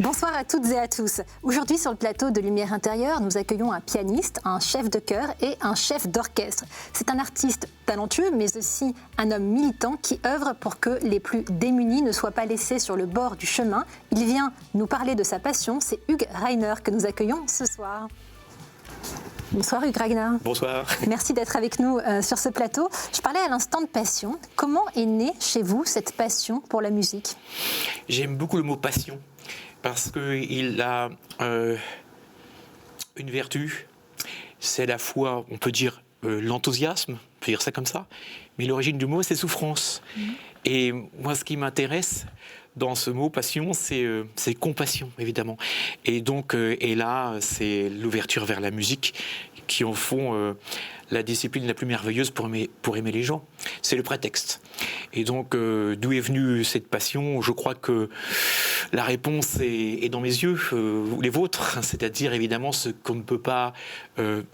Bonsoir à toutes et à tous. Aujourd'hui sur le plateau de Lumière Intérieure, nous accueillons un pianiste, un chef de chœur et un chef d'orchestre. C'est un artiste talentueux mais aussi un homme militant qui œuvre pour que les plus démunis ne soient pas laissés sur le bord du chemin. Il vient nous parler de sa passion, c'est Hugues Reiner que nous accueillons ce soir. Bonsoir Hugues Reiner. Bonsoir. Merci d'être avec nous sur ce plateau. Je parlais à l'instant de passion. Comment est née chez vous cette passion pour la musique ? J'aime beaucoup le mot passion parce qu'il a une vertu. C'est à la fois, on peut dire, l'enthousiasme, on peut dire ça comme ça, mais l'origine du mot, c'est souffrance. Et moi, ce qui m'intéresse dans ce mot passion, c'est compassion, évidemment. Et donc, et là, c'est l'ouverture vers la musique qui en font la discipline la plus merveilleuse pour aimer les gens. C'est le prétexte. Et donc, d'où est venue cette passion ? Je crois que la réponse est dans mes yeux, ou les vôtres, c'est-à-dire évidemment ce qu'on ne peut pas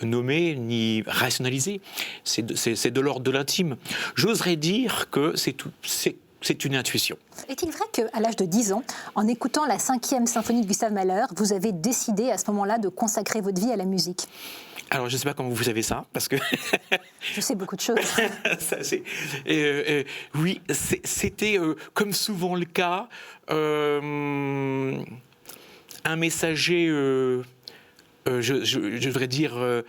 nommer ni rationaliser. C'est de l'ordre de l'intime. J'oserais dire que c'est une intuition. Est-il vrai qu'à l'âge de 10 ans, en écoutant la 5e symphonie de Gustave Mahler, vous avez décidé à ce moment-là de consacrer votre vie à la musique ? Alors, je ne sais pas comment vous savez ça, parce que... Je sais beaucoup de choses. Oui, c'était, comme souvent le cas, un messager, je devrais dire,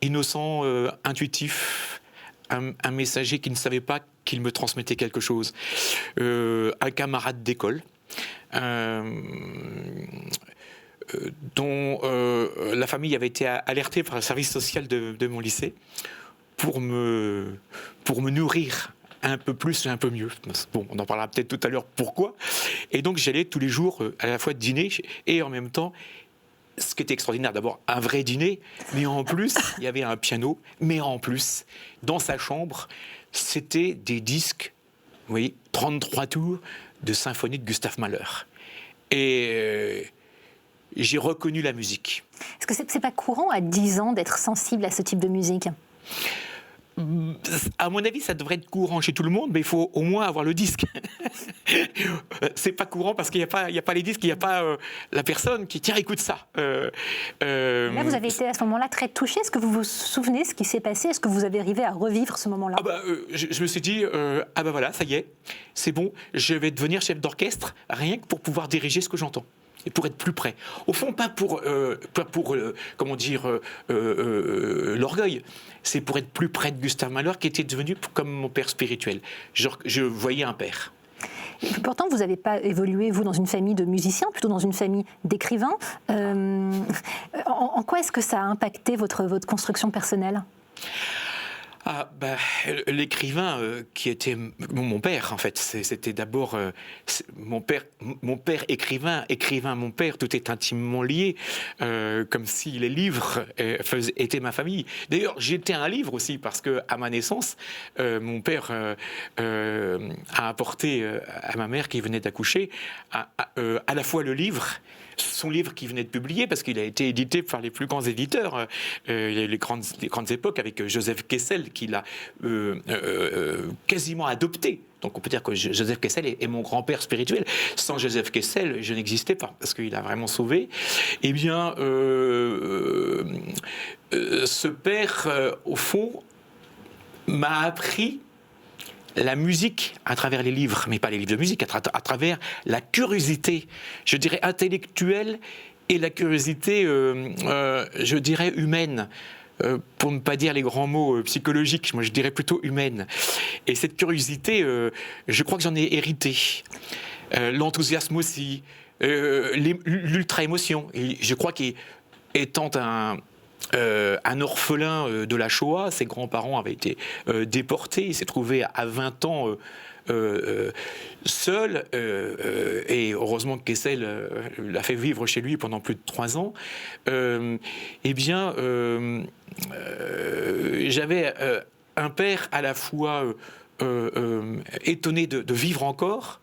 innocent, intuitif, un messager qui ne savait pas qu'il me transmettait quelque chose. Un camarade d'école, dont la famille avait été alertée par le service social de mon lycée pour me nourrir un peu plus et un peu mieux. Bon, on en parlera peut-être tout à l'heure pourquoi. Et donc j'allais tous les jours à la fois dîner et en même temps, ce qui était extraordinaire, d'abord un vrai dîner, mais en plus il y avait un piano, mais en plus dans sa chambre c'était des disques, vous voyez, 33 tours de symphonie de Gustave Mahler. Et j'ai reconnu la musique. Est-ce que c'est pas courant à 10 ans d'être sensible à ce type de musique ? À mon avis, ça devrait être courant chez tout le monde, mais il faut au moins avoir le disque. C'est pas courant parce qu'il n'y a pas les disques, il n'y a pas la personne qui tiens, écoute ça. Là, vous avez été à ce moment-là très touché. Est-ce que vous vous souvenez ce qui s'est passé ? Est-ce que vous avez arrivé à revivre ce moment-là ? Je me suis dit, voilà, ça y est, c'est bon, je vais devenir chef d'orchestre rien que pour pouvoir diriger ce que j'entends. Et pour être plus près. Au fond, pas pour comment dire, l'orgueil. C'est pour être plus près de Gustave Mahler, qui était devenu comme mon père spirituel. Je voyais un père. Et pourtant, vous n'avez pas évolué, vous, dans une famille de musiciens, plutôt dans une famille d'écrivains. En quoi est-ce que ça a impacté votre construction personnelle ? L'écrivain qui était mon père, en fait, c'était d'abord mon père écrivain, mon père, tout est intimement lié, comme si les livres étaient ma famille. D'ailleurs, j'étais un livre aussi, parce qu'à ma naissance, mon père a apporté à ma mère qui venait d'accoucher à la fois le livre, son livre qui venait de publier, parce qu'il a été édité par les plus grands éditeurs. Il y a eu les grandes époques avec Joseph Kessel, qui l'a quasiment adopté. Donc on peut dire que Joseph Kessel est mon grand-père spirituel. Sans Joseph Kessel, je n'existais pas, parce qu'il a vraiment sauvé. Eh bien, ce père, au fond, m'a appris la musique à travers les livres, mais pas les livres de musique, à travers la curiosité, je dirais intellectuelle, et la curiosité, je dirais humaine, pour ne pas dire les grands mots psychologiques, moi je dirais plutôt humaine. Et cette curiosité, je crois que j'en ai hérité. L'enthousiasme aussi, l'ultra-émotion. Et je crois qu'étant un orphelin de la Shoah, ses grands-parents avaient été déportés, il s'est trouvé à 20 ans seul, et heureusement que Kessel l'a fait vivre chez lui pendant plus de 3 ans. J'avais un père à la fois étonné de vivre encore,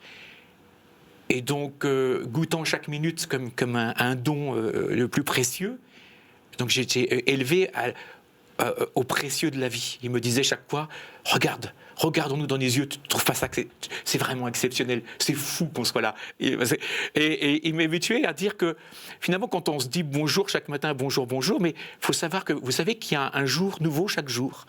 et donc goûtant chaque minute comme un don le plus précieux. Donc j'ai été élevé au précieux de la vie. Il me disait chaque fois, regardons-nous dans les yeux, tu ne trouves pas ça que c'est vraiment exceptionnel, c'est fou qu'on soit là. Et il m'habituait à dire que finalement, quand on se dit bonjour chaque matin, bonjour, mais il faut savoir que vous savez qu'il y a un jour nouveau chaque jour.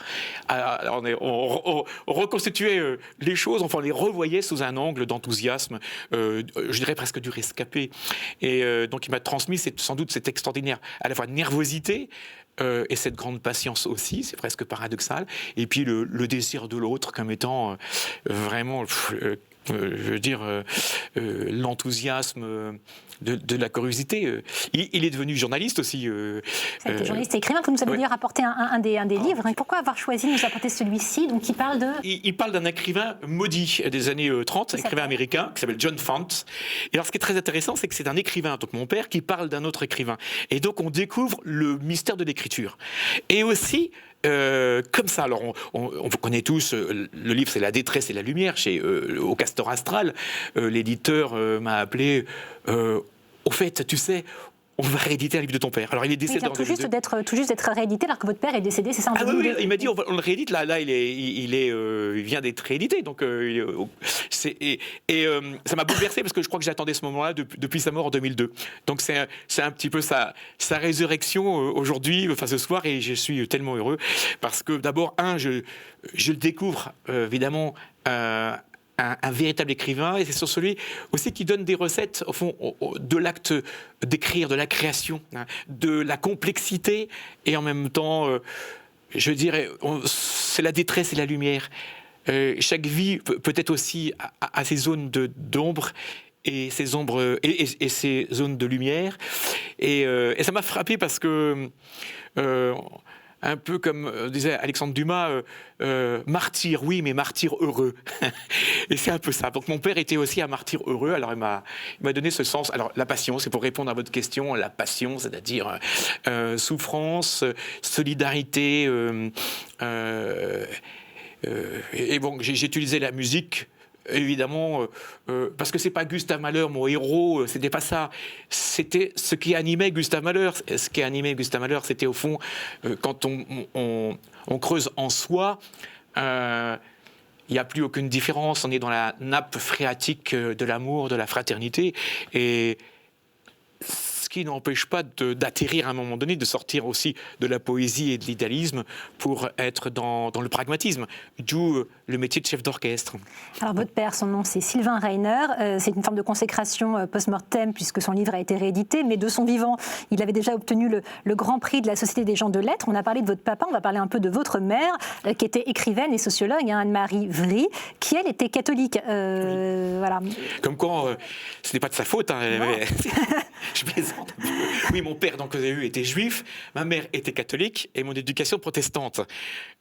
Alors on reconstituait les choses, enfin on les revoyait sous un angle d'enthousiasme, je dirais presque du rescapé. Et donc il m'a transmis sans doute cette extraordinaire, à la fois nervosité, et cette grande patience aussi, c'est presque paradoxal, et puis le désir de l'autre comme étant vraiment, je veux dire, l'enthousiasme de la curiosité. Il est devenu journaliste aussi. Journaliste et écrivain, vous nous avez d'ailleurs apporté un des livres. Et pourquoi avoir choisi de nous apporter celui-ci, donc qui parle de... Il parle d'un écrivain maudit des années 30, un écrivain américain qui s'appelle John Fant. Et alors ce qui est très intéressant, c'est que c'est un écrivain, donc mon père, qui parle d'un autre écrivain. Et donc on découvre le mystère de l'écriture. Et aussi... comme ça, alors on connaît tous, le livre c'est La détresse et la lumière, au Castor Astral. L'éditeur m'a appelé, au fait, tu sais, on va rééditer un livre de ton père. Alors il est décédé tout juste d'être réédité alors que votre père est décédé, c'est ça? Oui, il m'a dit on le réédite. Là il vient d'être réédité. Donc ça m'a bouleversé parce que je crois que j'attendais ce moment-là depuis sa mort en 2002. Donc c'est un petit peu sa résurrection aujourd'hui, enfin ce soir, et je suis tellement heureux parce que d'abord je le découvre évidemment. Un véritable écrivain, et c'est sur celui aussi qui donne des recettes, au fond, de l'acte d'écrire, de la création, hein, de la complexité, et en même temps, je dirais, c'est la détresse et la lumière. Chaque vie peut-être aussi à ses zones d'ombre, et ces ombres et ces zones de lumière. Et ça m'a frappé parce que... un peu comme disait Alexandre Dumas, martyr, oui, mais martyr heureux. Et c'est un peu ça. Donc mon père était aussi un martyr heureux. Alors il m'a donné ce sens. Alors la passion, c'est pour répondre à votre question. La passion, c'est-à-dire souffrance, solidarité. Et bon, j'ai utilisé la musique. Évidemment, parce que c'est pas Gustave Mahler, mon héros, c'était pas ça. C'était ce qui animait Gustave Mahler. Ce qui animait Gustave Mahler, c'était au fond, quand on creuse en soi, il n'y a plus aucune différence. On est dans la nappe phréatique de l'amour, de la fraternité. Et ce qui n'empêche pas d'atterrir à un moment donné, de sortir aussi de la poésie et de l'idéalisme pour être dans le pragmatisme, d'où le métier de chef d'orchestre. Alors votre père, son nom c'est Sylvain Reiner, c'est une forme de consécration post-mortem puisque son livre a été réédité, mais de son vivant, il avait déjà obtenu le grand prix de la Société des gens de lettres. On a parlé de votre papa, on va parler un peu de votre mère, qui était écrivaine et sociologue, Anne-Marie Vry, qui elle était catholique. Voilà. Comme quoi, ce n'est pas de sa faute. Je plaisante. Oui, mon père, donc, était juif, ma mère était catholique et mon éducation protestante.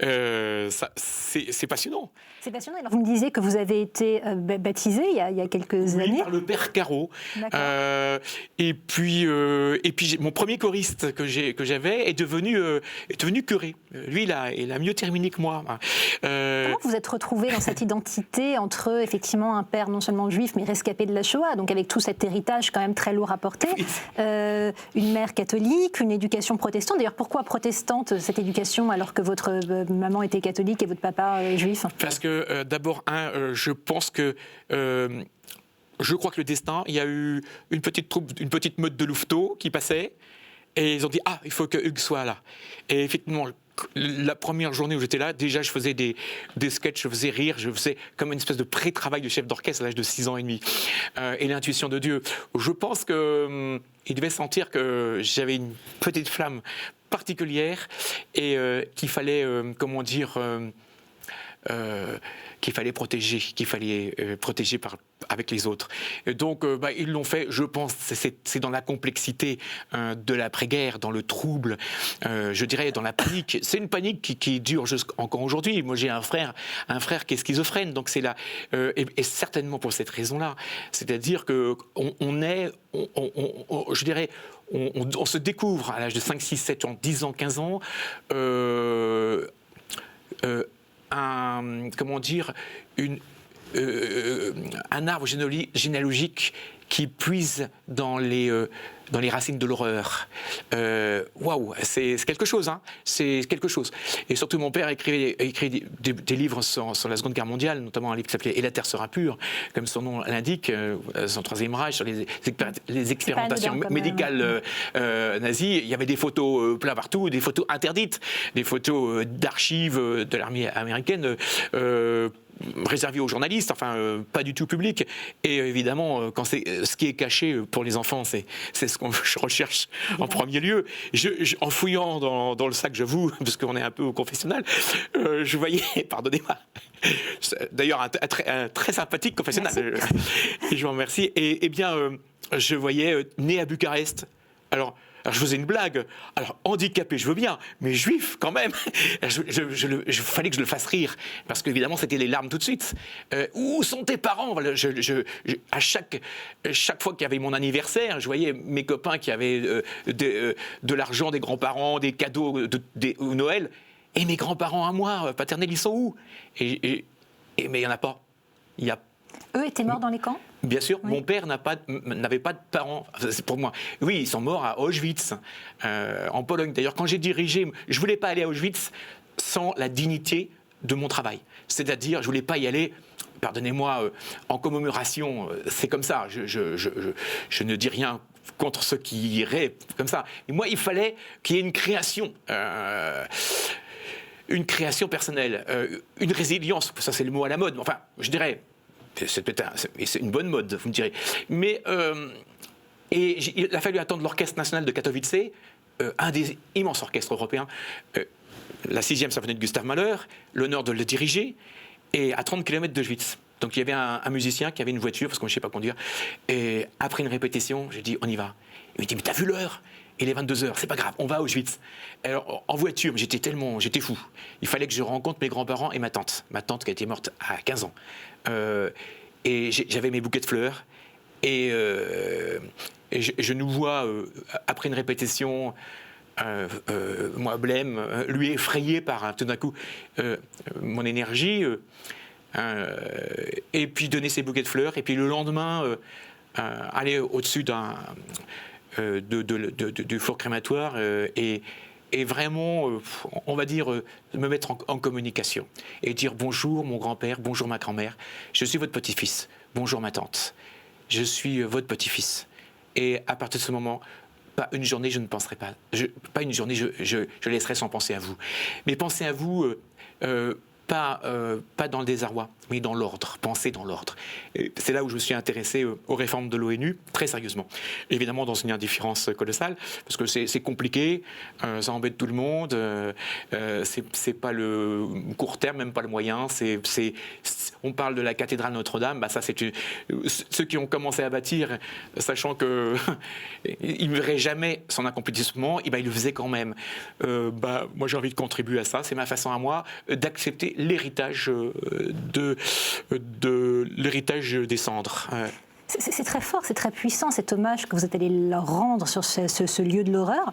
C'est passionnant. C'est passionnant. Alors, vous me disiez que vous avez été baptisé il y a quelques années. Par le père Caro. Et puis mon premier choriste que j'avais est devenu curé. Lui, il a mieux terminé que moi. Comment vous êtes retrouvé dans cette identité entre effectivement un père non seulement juif mais rescapé de la Shoah, donc avec tout cet héritage quand même très lourd à porter, une mère catholique, une éducation protestante. D'ailleurs, pourquoi protestante cette éducation alors que votre maman était catholique et votre papa juif? Parce que d'abord, je pense que je crois que le destin, il y a eu une petite meute de louveteaux qui passait, et ils ont dit il faut que Hugues soit là. Et effectivement, la première journée où j'étais là, déjà je faisais des sketchs, je faisais rire, je faisais comme une espèce de pré-travail de chef d'orchestre à l'âge de 6 ans et demi. Et l'intuition de Dieu. Je pense qu'il devait sentir que j'avais une petite flamme particulière et qu'il fallait, qu'il fallait protéger avec les autres. Et donc, ils l'ont fait, je pense, c'est dans la complexité de l'après-guerre, dans le trouble, je dirais, dans la panique. C'est une panique qui dure encore aujourd'hui. Moi, j'ai un frère qui est schizophrène, donc c'est là, et certainement pour cette raison-là. C'est-à-dire que je dirais, on se découvre à l'âge de 5, 6, 7 ans, 10 ans, 15 ans, un arbre généalogique qui puise dans les racines de l'horreur. Waouh, c'est quelque chose, hein, c'est quelque chose. Et surtout, mon père écrit des livres sur la Seconde Guerre mondiale, notamment un livre qui s'appelait « Et la terre sera pure », comme son nom l'indique, son Troisième Reich, sur les expérimentations médicales nazies. Il y avait des photos plein partout, des photos interdites, des photos d'archives de l'armée américaine, réservé aux journalistes, enfin pas du tout public. Et évidemment, quand c'est ce qui est caché pour les enfants, c'est ce que je recherche en premier lieu. En fouillant dans le sac, j'avoue, parce qu'on est un peu au confessionnal, je voyais, pardonnez-moi, d'ailleurs un très sympathique confessionnal, et je vous remercie, et bien je voyais né à Bucarest. Alors je faisais une blague. Alors, handicapé, je veux bien, mais juif, quand même. Fallait que je le fasse rire, parce qu'évidemment, c'était les larmes tout de suite. Où sont tes parents? À chaque fois qu'il y avait mon anniversaire, je voyais mes copains qui avaient de l'argent, des grands-parents, des cadeaux au Noël. Et mes grands-parents à moi, paternels, ils sont où? Mais il n'y en a pas. Eux étaient morts dans les camps? Bien sûr, oui. Mon père n'avait pas de parents, c'est pour moi. Oui, ils sont morts à Auschwitz, en Pologne. D'ailleurs, quand j'ai dirigé, je ne voulais pas aller à Auschwitz sans la dignité de mon travail. C'est-à-dire, je ne voulais pas y aller, pardonnez-moi, en commémoration, c'est comme ça, je ne dis rien contre ceux qui iraient comme ça. Mais moi, il fallait qu'il y ait une création personnelle, une résilience, ça c'est le mot à la mode, enfin, je dirais... C'est une bonne mode, vous me direz. Mais il a fallu attendre l'Orchestre national de Katowice, un des immenses orchestres européens, la 6e symphonie de Gustav Mahler, l'honneur de le diriger, et à 30 km d'Auschwitz. Donc il y avait un musicien qui avait une voiture, parce que je ne sais pas conduire, et après une répétition, j'ai dit, on y va. Il m'a dit, mais t'as vu l'heure? Il est 22h, c'est pas grave, on va à Auschwitz. Alors, en voiture, j'étais fou. Il fallait que je rencontre mes grands-parents et ma tante qui a été morte à 15 ans. Et j'avais mes bouquets de fleurs. Et je nous vois, après une répétition, moi, blême, lui effrayé par, tout d'un coup, mon énergie, et puis donner ses bouquets de fleurs. Et puis le lendemain, aller au-dessus du four crématoire et vraiment, on va dire, me mettre en communication et dire bonjour mon grand-père, bonjour ma grand-mère, je suis votre petit-fils, bonjour ma tante, je suis votre petit-fils. Et à partir de ce moment, pas une journée je ne penserai pas, pas une journée je laisserai sans penser à vous. Mais penser à vous, pas dans le désarroi, mais dans l'ordre, penser dans l'ordre. C'est là où je me suis intéressé aux réformes de l'ONU, très sérieusement. Évidemment, dans une indifférence colossale, parce que c'est compliqué, ça embête tout le monde, c'est pas le court terme, même pas le moyen, on parle de la cathédrale Notre-Dame, ça c'est ceux qui ont commencé à bâtir, sachant que ils ne verraient jamais son accomplissement, ils le faisaient quand même. Moi j'ai envie de contribuer à ça, c'est ma façon à moi d'accepter l'héritage l'héritage des cendres. C'est très fort, c'est très puissant cet hommage que vous êtes allé leur rendre sur ce lieu de l'horreur.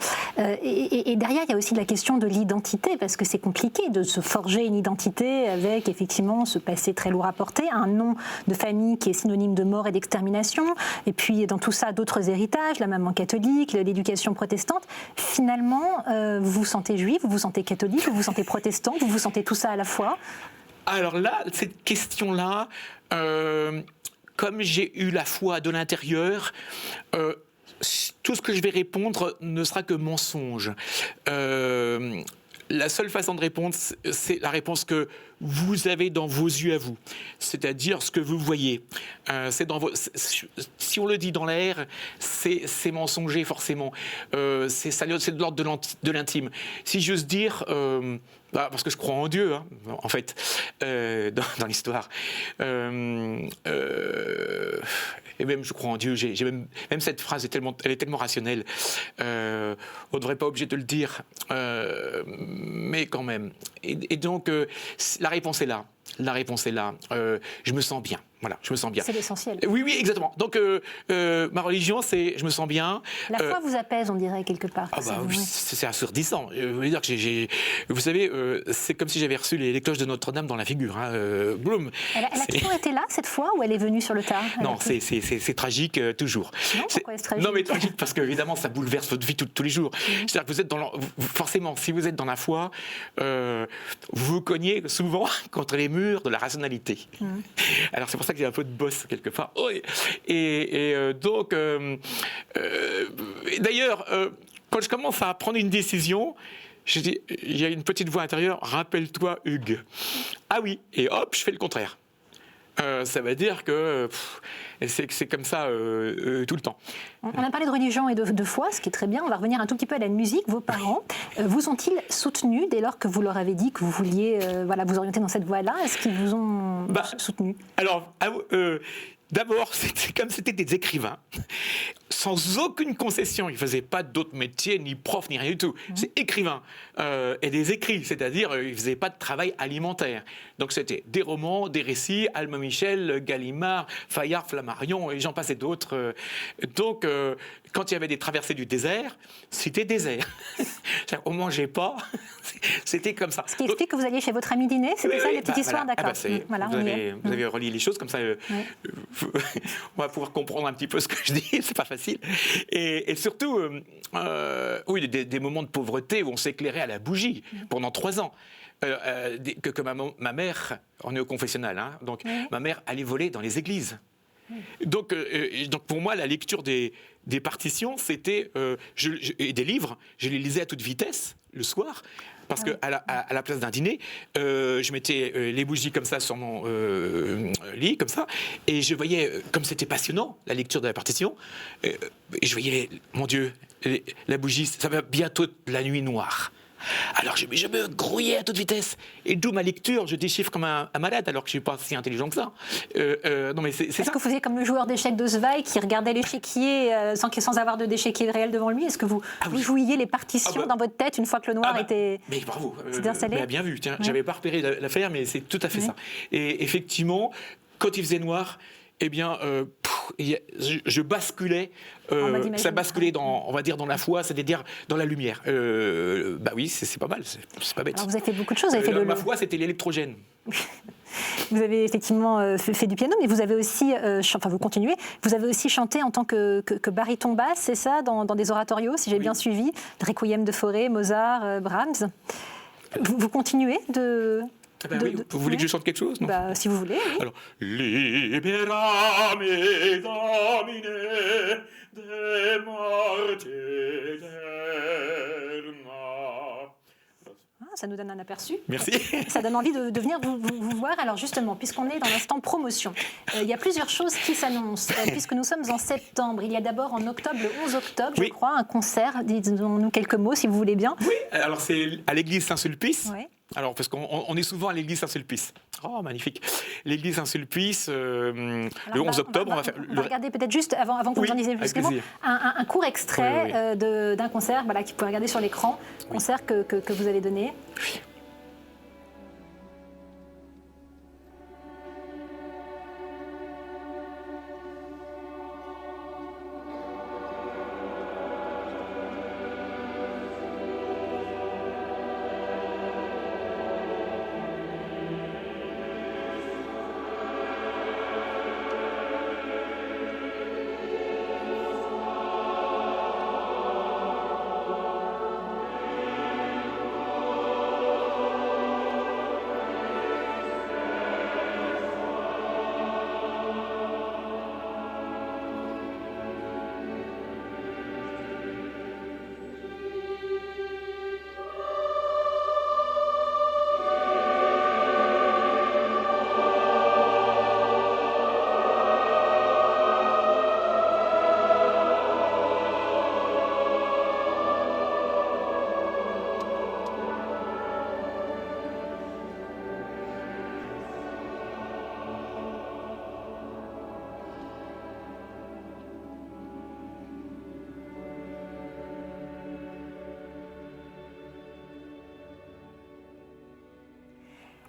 Et derrière, il y a aussi la question de l'identité, parce que c'est compliqué de se forger une identité avec effectivement ce passé très lourd à porter, un nom de famille qui est synonyme de mort et d'extermination, et puis dans tout ça, d'autres héritages, la maman catholique, l'éducation protestante. Finalement, vous vous sentez juif, vous vous sentez catholique, vous vous sentez protestant, vous vous sentez tout ça à la fois? Alors là, cette question-là... comme j'ai eu la foi de l'intérieur, tout ce que je vais répondre ne sera que mensonge. La seule façon de répondre, c'est la réponse que vous avez dans vos yeux à vous, c'est-à-dire ce que vous voyez. Si on le dit dans l'air, c'est mensonger forcément. C'est de l'ordre de l'intime. Si j'ose dire... parce que je crois en Dieu, en fait, dans l'histoire. Et même je crois en Dieu, même cette phrase elle est tellement rationnelle. On ne devrait pas obliger de le dire, mais quand même. Et donc, la réponse est là. Je me sens bien. Voilà, je me sens bien. C'est l'essentiel. Oui, oui, exactement. Donc, ma religion, c'est je me sens bien. La foi vous apaise, on dirait, quelque part. Ah bah, oui, c'est assourdissant. Je veux dire que vous savez, c'est comme si j'avais reçu les cloches de Notre-Dame dans la figure. Hein. Bloom. Elle a toujours été là, cette fois, ou elle est venue sur le tard? Non, c'est tragique toujours. Non, pourquoi c'est tragique? Non, mais tragique parce qu'évidemment, ça bouleverse votre vie tous les jours. C'est-à-dire que vous êtes forcément, si vous êtes dans la foi, vous vous cognez souvent contre les murs de la rationalité. Alors, c'est pour ça que j'ai un peu de bosse quelque part. Oh, donc, d'ailleurs, quand je commence à prendre une décision, je dis, il y a une petite voix intérieure, rappelle-toi Hugues. Ah oui, et hop, je fais le contraire. Ça veut dire que c'est comme ça tout le temps. On a parlé de religion et de foi, ce qui est très bien. On va revenir un tout petit peu à la musique. Vos parents vous ont-ils soutenu dès lors que vous leur avez dit que vous vouliez vous orienter dans cette voie-là? Est-ce qu'ils vous ont soutenu? Alors, d'abord, c'était des écrivains, sans aucune concession. Ils ne faisaient pas d'autres métiers, ni prof, ni rien du tout. C'est écrivains. Et des écrits, c'est-à-dire ils ne faisaient pas de travail alimentaire. Donc c'était des romans, des récits, Alma Michel, Gallimard, Fayard, Flammarion, et j'en passais d'autres. Donc, quand il y avait des traversées du désert, c'était désert. On ne mangeait pas, c'était comme ça. Ce qui explique que vous alliez chez votre ami dîner, c'était ça, les petites histoires, d'accord. Vous avez relié les choses, comme ça, on va pouvoir comprendre un petit peu ce que je dis, c'est pas facile. Et surtout, oui, des moments de pauvreté où on s'éclairait à la bougie pendant 3 ans. Que ma mère, on est au confessionnal, hein, donc ma mère allait voler dans les églises. Donc pour moi, la lecture des partitions, c'était et des livres, je les lisais à toute vitesse le soir, parce qu'à la place d'un dîner, je mettais les bougies comme ça sur mon lit, comme ça, et je voyais, comme c'était passionnant, la lecture de la partition, je voyais, mon Dieu, la bougie, ça va bientôt être la nuit noire. Alors je me grouillais à toute vitesse, et d'où ma lecture, je déchiffre comme un malade, alors que je ne suis pas si intelligent que ça. Non, mais c'est ça. Est-ce que vous faisiez comme le joueur d'échecs de Zweig qui regardait l'échiquier sans avoir de d'échiquier réel devant lui? Est-ce que vous jouiez les partitions dans votre tête une fois que le noir était mais bravo, installé? Bien vu, tiens, j'avais pas repéré l'affaire, mais c'est tout à fait ça. Et effectivement, quand il faisait noir, eh bien, je basculais, ça basculait on va dire dans la foi, c'est-à-dire dans la lumière. Oui, c'est pas mal, c'est pas bête. Alors vous avez fait beaucoup de choses. Ma foi, c'était l'électrogène. Vous avez effectivement fait du piano, mais vous avez aussi, vous continuez, vous avez aussi chanté en tant que baryton basse, c'est ça, dans des oratorios, si j'ai bien suivi, Requiem de Fauré, Mozart, Brahms. Vous continuez de... Vous voulez que je chante quelque chose, non? Si vous voulez, oui. Alors, Liberame Domine de morte eterna. Ça nous donne un aperçu. Merci. Ça donne envie de venir vous voir. Alors justement, puisqu'on est dans l'instant promotion, il y a plusieurs choses qui s'annoncent. Puisque nous sommes en septembre, il y a d'abord en octobre, le 11 octobre, je crois, un concert. Dites-nous quelques mots, si vous voulez bien. Oui, alors c'est à l'église Saint-Sulpice. Oui. Alors, parce qu'on est souvent à l'église Saint-Sulpice. Oh, magnifique. L'église Saint-Sulpice, le 11 octobre, on va regarder peut-être juste, avant que vous en disiez plus un court extrait d'un concert que vous pouvez regarder sur l'écran, concert que vous allez donner.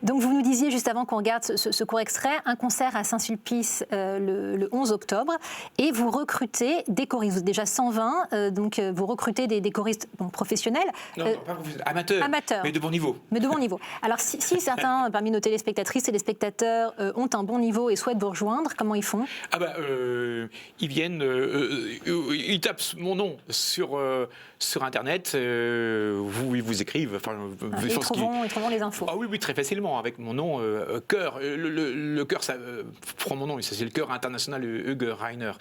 Donc vous nous disiez juste avant qu'on regarde ce court extrait, un concert à Saint-Sulpice le 11 octobre, et vous recrutez des choristes. Vous êtes déjà 120, donc vous recrutez des choristes professionnels. Non, pas professionnels, amateurs, mais de bon niveau. Mais de bon niveau. Alors si certains parmi nos téléspectatrices et les spectateurs ont un bon niveau et souhaitent vous rejoindre, comment ils font? Ils viennent, ils tapent mon nom sur Internet, ils vous écrivent. Ils trouveront les infos. Ah oui, très facilement, avec mon nom, Chœur. Le chœur, ça prend mon nom, c'est le chœur international Hugues Reiner.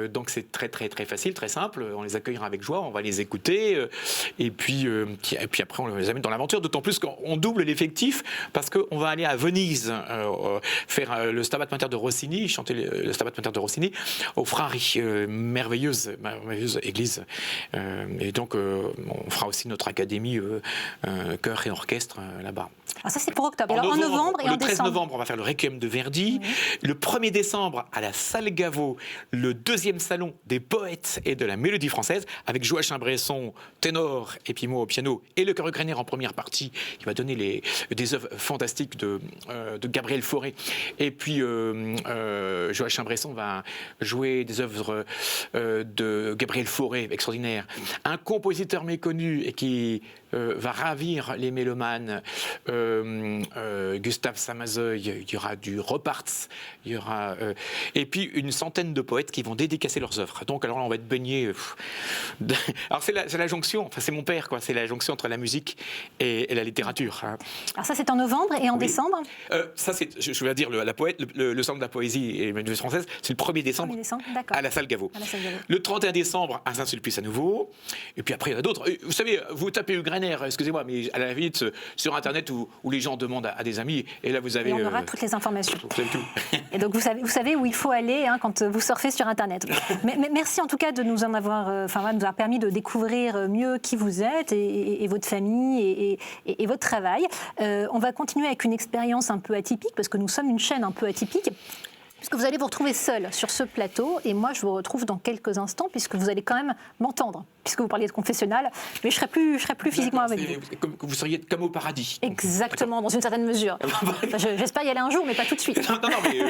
Donc c'est très facile, très simple. On les accueillera avec joie, on va les écouter, et puis après on les amène dans l'aventure. D'autant plus qu'on double l'effectif parce qu'on va aller à Venise faire le Stabat Mater de Rossini, chanter le Stabat Mater de Rossini au Frari, merveilleuse église. Et donc on fera aussi notre académie chœur et orchestre là-bas. Alors ça c'est pour octobre. Alors en novembre et en décembre. Le 13 novembre, on va faire le Requiem de Verdi. Le 1er décembre, à la Salle Gaveau, le 2e salon des poètes et de la mélodie française, avec Joachim Bresson, ténor, et puis moi au piano, et le chœur ukrainien en première partie, qui va donner des œuvres fantastiques de Gabriel Fauré. Et puis Joachim Bresson va jouer des œuvres de Gabriel Fauré, extraordinaire. Un compositeur méconnu et qui va ravir les mélomanes, Gustave Samazoy, il y aura du Roparts, il y aura et puis une centaine de poètes qui vont dédicacer leurs œuvres. Donc alors là on va être baigné. Alors c'est la jonction, enfin c'est mon père quoi, c'est la jonction entre la musique et la littérature. Hein. Alors ça c'est en novembre et en décembre. Ça c'est, je veux dire le centre de la poésie et la mélodie française, c'est le 1er décembre, à la Salle Gaveau. Le 31 décembre à Saint-Sulpice à nouveau. Et puis après il y en a d'autres. Vous savez, vous tapez Hugues Reiner, excusez-moi, mais à la limite sur Internet où les gens demandent à des amis, et là vous avez. Et on aura toutes les informations. Vous savez tout. Et donc vous savez où il faut aller quand vous surfez sur Internet. Mais merci en tout cas de nous avoir permis de découvrir mieux qui vous êtes et votre famille et votre travail. On va continuer avec une expérience un peu atypique parce que nous sommes une chaîne un peu atypique. Puisque vous allez vous retrouver seul sur ce plateau, et moi je vous retrouve dans quelques instants, puisque vous allez quand même m'entendre, puisque vous parliez de confessionnal, mais je serai plus physiquement avec vous. Vous seriez comme au paradis. Exactement, dans une certaine mesure. J'espère y aller un jour, mais pas tout de suite. Non, mais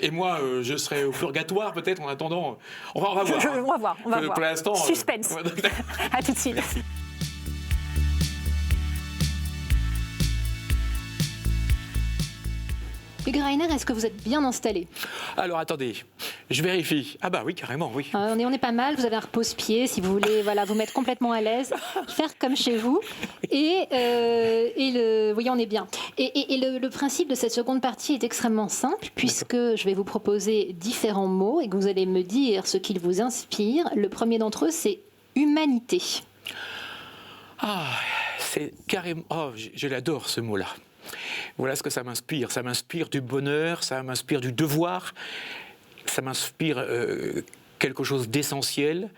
et moi, je serai au purgatoire peut-être en attendant. On va voir. On va voir. Pour l'instant. Suspense. À tout de suite. Merci. Hugues Reiner, est-ce que vous êtes bien installé? Alors attendez, je vérifie. Ah bah oui, carrément, oui. On est pas mal, vous avez un repose-pied si vous voulez vous mettre complètement à l'aise, faire comme chez vous. Oui, on est bien. Et le principe de cette seconde partie est extrêmement simple, puisque je vais vous proposer différents mots et que vous allez me dire ce qu'ils vous inspirent. Le premier d'entre eux, c'est humanité. Ah, c'est carrément... Oh, je l'adore ce mot-là. Voilà ce que ça m'inspire. Ça m'inspire du bonheur, ça m'inspire du devoir, ça m'inspire quelque chose d'essentiel.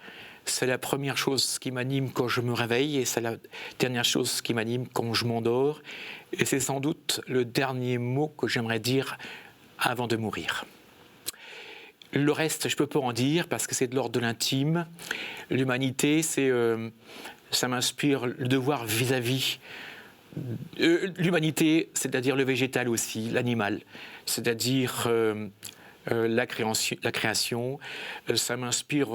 C'est la première chose qui m'anime quand je me réveille et c'est la dernière chose qui m'anime quand je m'endors. Et c'est sans doute le dernier mot que j'aimerais dire avant de mourir. Le reste, je ne peux pas en dire parce que c'est de l'ordre de l'intime. L'humanité, ça m'inspire le devoir vis-à-vis l'humanité, c'est-à-dire le végétal aussi, l'animal, c'est-à-dire la création. Ça m'inspire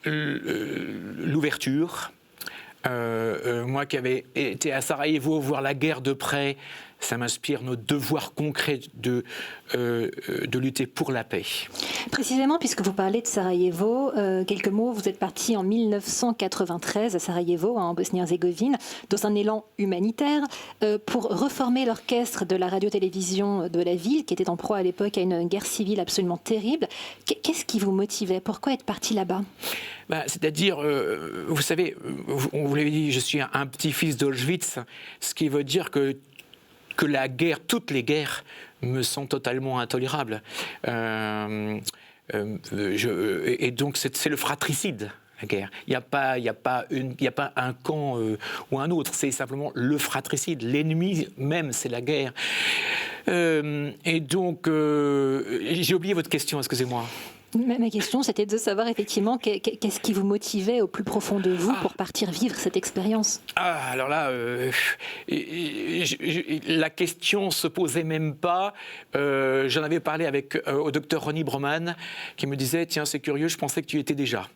l'ouverture. Moi qui avais été à Sarajevo voir la guerre de près, ça m'inspire notre devoir concret de lutter pour la paix. Précisément, puisque vous parlez de Sarajevo, quelques mots, vous êtes parti en 1993 à Sarajevo, en Bosnie-Herzégovine, dans un élan humanitaire, pour reformer l'orchestre de la radio-télévision de la ville, qui était en proie à l'époque à une guerre civile absolument terrible. Qu'est-ce qui vous motivait? Pourquoi être parti là-bas? C'est-à-dire, vous savez, vous l'avez dit, je suis un petit-fils d'Auschwitz, ce qui veut dire que la guerre, toutes les guerres, me sont totalement intolérables. Et donc, c'est le fratricide, la guerre. Il n'y a pas un camp ou un autre, c'est simplement le fratricide. L'ennemi même, c'est la guerre. Et donc, j'ai oublié votre question, excusez-moi. Ma question, c'était de savoir effectivement qu'est-ce qui vous motivait au plus profond de vous pour partir vivre cette expérience. Alors là, la question se posait même pas. J'en avais parlé avec au docteur Ronnie Broman, qui me disait, tiens, c'est curieux, je pensais que tu y étais déjà.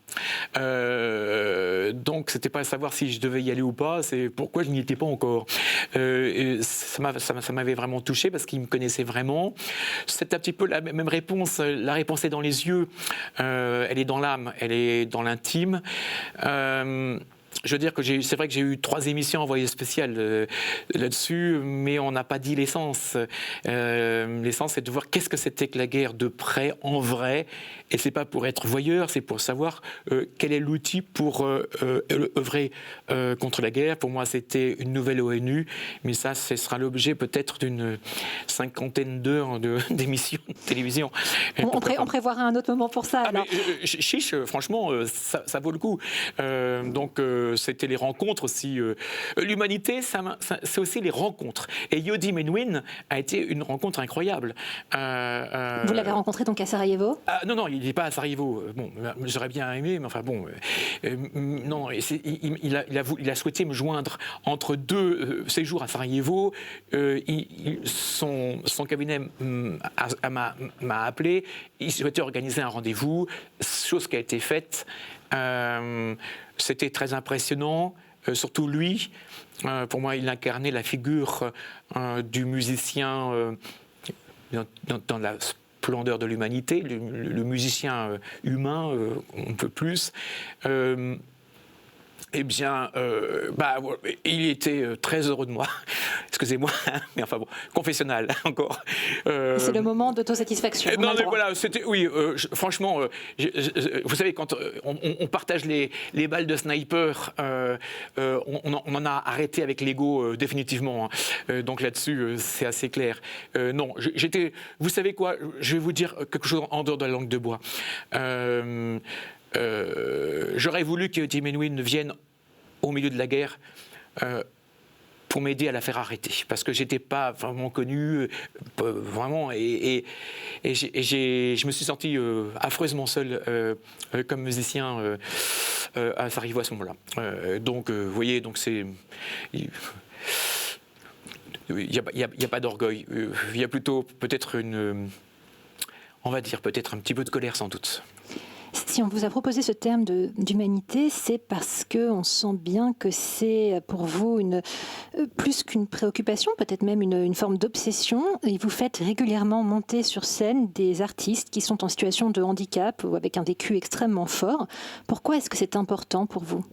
Donc, c'était pas à savoir si je devais y aller ou pas, c'est pourquoi je n'y étais pas encore. Ça m'avait vraiment touché parce qu'il me connaissait vraiment. C'est un petit peu la même réponse. La réponse est dans les yeux. Elle est dans l'âme, elle est dans l'intime. Je veux dire que c'est vrai que j'ai eu 3 émissions envoyées spéciales là-dessus, mais on n'a pas dit l'essence. L'essence, c'est de voir qu'est-ce que c'était que la guerre de près, en vrai. Et c'est pas pour être voyeur, c'est pour savoir quel est l'outil pour œuvrer contre la guerre. Pour moi, c'était une nouvelle ONU, mais ça, ce sera l'objet peut-être d'une 50aine d'heures d'émissions de télévision. On prévoira un autre moment pour ça. Alors. Chiche, franchement, ça vaut le coup. Donc, c'était les rencontres aussi. L'humanité, c'est aussi les rencontres. Et Yodi Menuhin a été une rencontre incroyable. Vous l'avez rencontré donc à Sarajevo ? Non, il n'est pas à Sarajevo. Bon, j'aurais bien aimé, mais enfin bon. Non, il a souhaité me joindre entre 2 séjours à Sarajevo. Son cabinet m'a appelé. Il souhaitait organiser un rendez-vous, chose qui a été faite. C'était très impressionnant, surtout lui. Pour moi, il incarnait la figure du musicien dans la splendeur de l'humanité, le musicien humain, on peut plus. Eh bien, il était très heureux de moi. Excusez-moi, mais enfin bon, confessionnal encore. C'est le moment d'autosatisfaction. Non, mais voilà, c'était, oui, franchement, vous savez, quand on partage les balles de sniper, on en a arrêté avec l'ego définitivement. Hein. Donc là-dessus, c'est assez clair. Non, vous savez quoi, je vais vous dire quelque chose en dehors de la langue de bois. J'aurais voulu que Yodi Menuhin vienne au milieu de la guerre pour m'aider à la faire arrêter, parce que j'étais pas vraiment connu, vraiment, et je me suis senti affreusement seul comme musicien à Sarajevo à ce moment-là. Donc, vous voyez, donc c'est... Il n'y a pas d'orgueil, il y a plutôt peut-être on va dire peut-être un petit peu de colère sans doute. Si on vous a proposé ce terme d'humanité, c'est parce qu'on sent bien que c'est pour vous plus qu'une préoccupation, peut-être même une forme d'obsession. Et vous faites régulièrement monter sur scène des artistes qui sont en situation de handicap ou avec un vécu extrêmement fort. Pourquoi est-ce que c'est important pour vous ?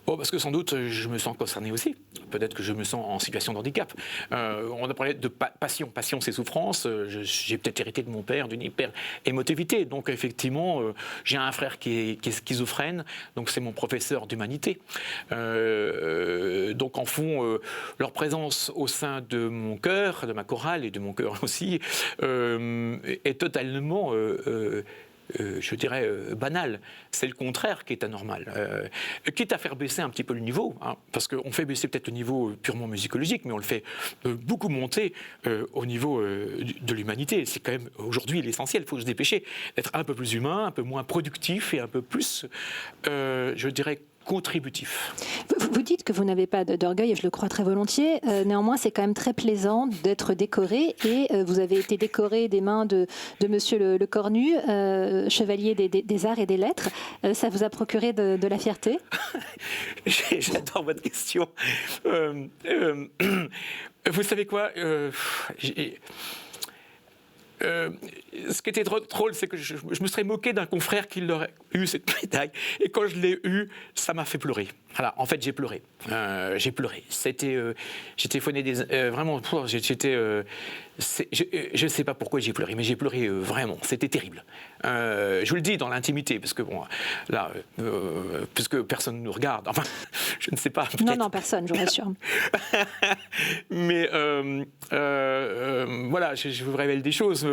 Parce que sans doute, je me sens concerné aussi. Peut-être que je me sens en situation de handicap. On a parlé de passion. Passion, c'est souffrance. J'ai peut-être hérité de mon père d'une hyper-émotivité. Donc, effectivement, j'ai un frère qui est schizophrène. Donc, c'est mon professeur d'humanité. Donc, en fond, leur présence au sein de mon chœur, de ma chorale et de mon chœur aussi, est totalement... je dirais, banal. C'est le contraire qui est anormal. Quitte à faire baisser un petit peu le niveau, hein, parce qu'on fait baisser peut-être le niveau purement musicologique, mais on le fait beaucoup monter au niveau de l'humanité. C'est quand même aujourd'hui l'essentiel. Il faut se dépêcher d'être un peu plus humain, un peu moins productif et un peu plus, je dirais, contributif. Vous dites que vous n'avez pas d'orgueil, et je le crois très volontiers. Néanmoins, c'est quand même très plaisant d'être décoré. Et vous avez été décoré des mains de Monsieur le Cornu, chevalier des arts et des lettres. Ça vous a procuré de la fierté ? J'adore votre question. Vous savez quoi ? Ce qui était drôle, c'est que je me serais moqué d'un confrère qui aurait eu cette médaille. Et quand je l'ai eu, ça m'a fait pleurer. Voilà, en fait, j'ai pleuré. J'étais phoné vraiment, j'étais... je ne sais pas pourquoi j'ai pleuré, mais j'ai pleuré vraiment. C'était terrible. Je vous le dis dans l'intimité, parce que bon, là, puisque personne ne nous regarde. Enfin, je ne sais pas. Non, personne, je vous rassure. Mais voilà, je vous révèle des choses.